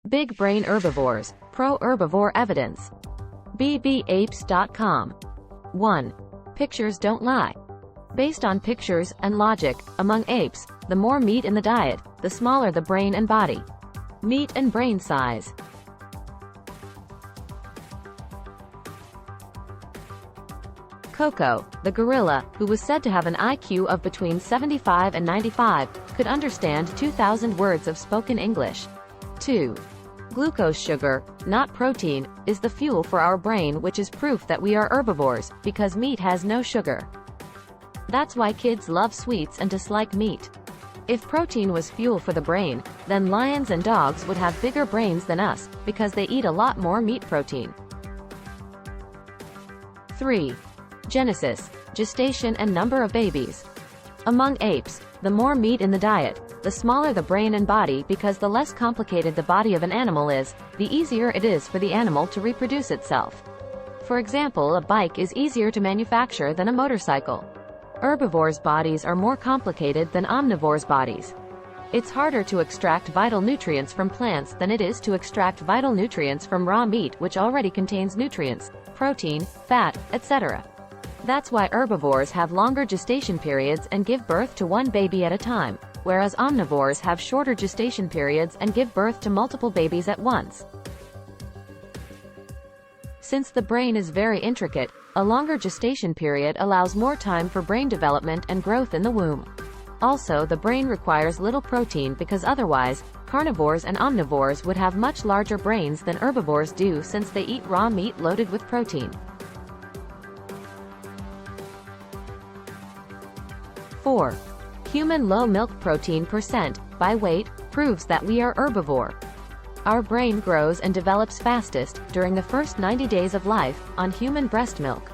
Big brain herbivores, pro-herbivore evidence. bbapes.com. 1. Pictures don't lie. Based on pictures and logic, among apes, the more meat in the diet, the smaller the brain and body. Meat and brain size. Coco, the gorilla, who was said to have an IQ of between 75 and 95, could understand 2,000 words of spoken English. 2. Glucose sugar, not protein, is the fuel for our brain, which is proof that we are herbivores, because meat has no sugar. That's why kids love sweets and dislike meat. If protein was fuel for the brain, then lions and dogs would have bigger brains than us, because they eat a lot more meat protein. 3. Genesis, gestation and number of babies. Among apes, the more meat in the diet, the smaller the brain and body, because the less complicated the body of an animal is, the easier it is for the animal to reproduce itself. For example, a bike is easier to manufacture than a motorcycle. Herbivores' bodies are more complicated than omnivores' bodies. It's harder to extract vital nutrients from plants than it is to extract vital nutrients from raw meat, which already contains nutrients, protein, fat, etc. That's why herbivores have longer gestation periods and give birth to one baby at a time, whereas omnivores have shorter gestation periods and give birth to multiple babies at once. Since the brain is very intricate, a longer gestation period allows more time for brain development and growth in the womb. Also, the brain requires little protein because otherwise, carnivores and omnivores would have much larger brains than herbivores do, since they eat raw meat loaded with protein. 4. Human low milk protein percent, by weight, proves that we are herbivore. Our brain grows and develops fastest, during the first 90 days of life, on human breast milk.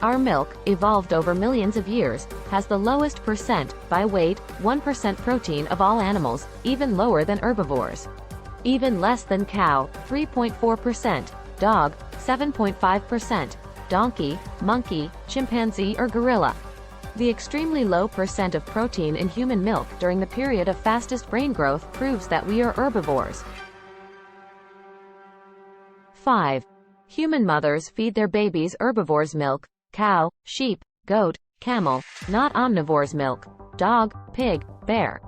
Our milk, evolved over millions of years, has the lowest percent, by weight, 1% protein of all animals, even lower than herbivores. Even less than cow, 3.4%, dog, 7.5%, donkey, monkey, chimpanzee or gorilla. The extremely low percent of protein in human milk during the period of fastest brain growth proves that we are herbivores. 5. Human mothers feed their babies herbivores' milk, cow, sheep, goat, camel, not omnivores' milk, dog, pig, bear.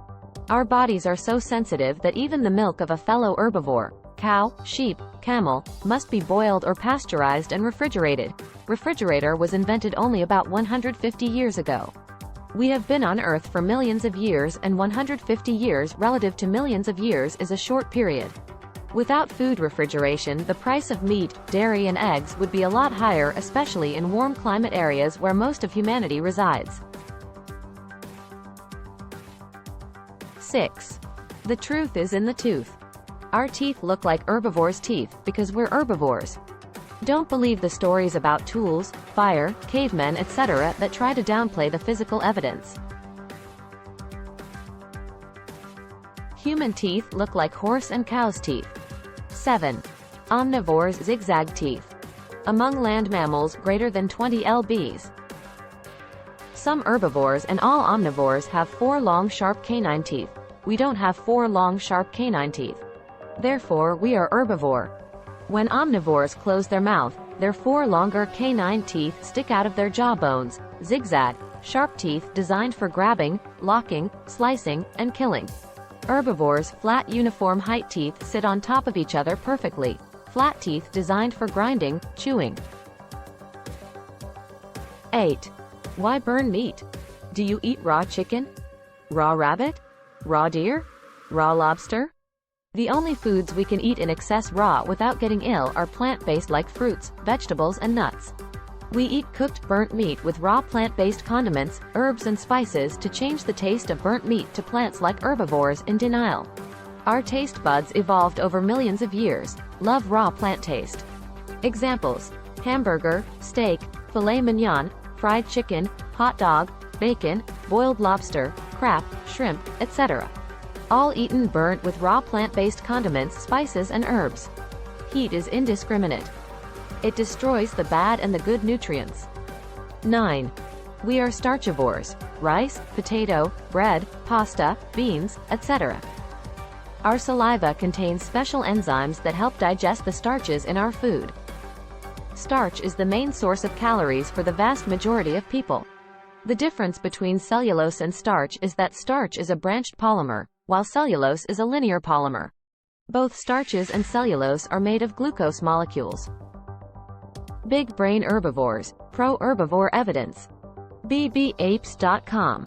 Our bodies are so sensitive that even the milk of a fellow herbivore, cow, sheep, camel, must be boiled or pasteurized and refrigerated. Refrigerator was invented only about 150 years ago. We have been on Earth for millions of years, and 150 years relative to millions of years is a short period. Without food refrigeration, the price of meat, dairy and eggs would be a lot higher, especially in warm climate areas where most of humanity resides. 6. The truth is in the tooth. Our teeth look like herbivores' teeth, because we're herbivores. Don't believe the stories about tools, fire, cavemen, etc. that try to downplay the physical evidence. Human teeth look like horse and cow's teeth. 7. Omnivores' zigzag teeth. Among land mammals, greater than 20 lbs. Some herbivores and all omnivores have 4 long sharp canine teeth. We don't have 4 long sharp canine teeth. Therefore, we are herbivore. When omnivores close their mouth, their 4 longer canine teeth stick out of their jawbones, zigzag, sharp teeth designed for grabbing, locking, slicing, and killing. Herbivores' flat uniform height teeth sit on top of each other perfectly, flat teeth designed for grinding, chewing. 8. Why burn meat? Do you eat raw chicken? Raw rabbit? Raw deer? Raw lobster? The only foods we can eat in excess raw without getting ill are plant-based like fruits, vegetables and nuts. We eat cooked burnt meat with raw plant-based condiments, herbs and spices to change the taste of burnt meat to plants like herbivores in denial. Our taste buds evolved over millions of years, love raw plant taste. Examples: hamburger, steak, filet mignon, fried chicken, hot dog, bacon, boiled lobster, crab, shrimp, etc. All eaten burnt with raw plant-based condiments, spices and herbs. Heat is indiscriminate. It destroys the bad and the good nutrients. 9. We are starchivores. Rice, potato, bread, pasta, beans, etc. Our saliva contains special enzymes that help digest the starches in our food. Starch is the main source of calories for the vast majority of people. The difference between cellulose and starch is that starch is a branched polymer, while cellulose is a linear polymer. Both starches and cellulose are made of glucose molecules. Big brain herbivores. Pro-Herbivore evidence. bbapes.com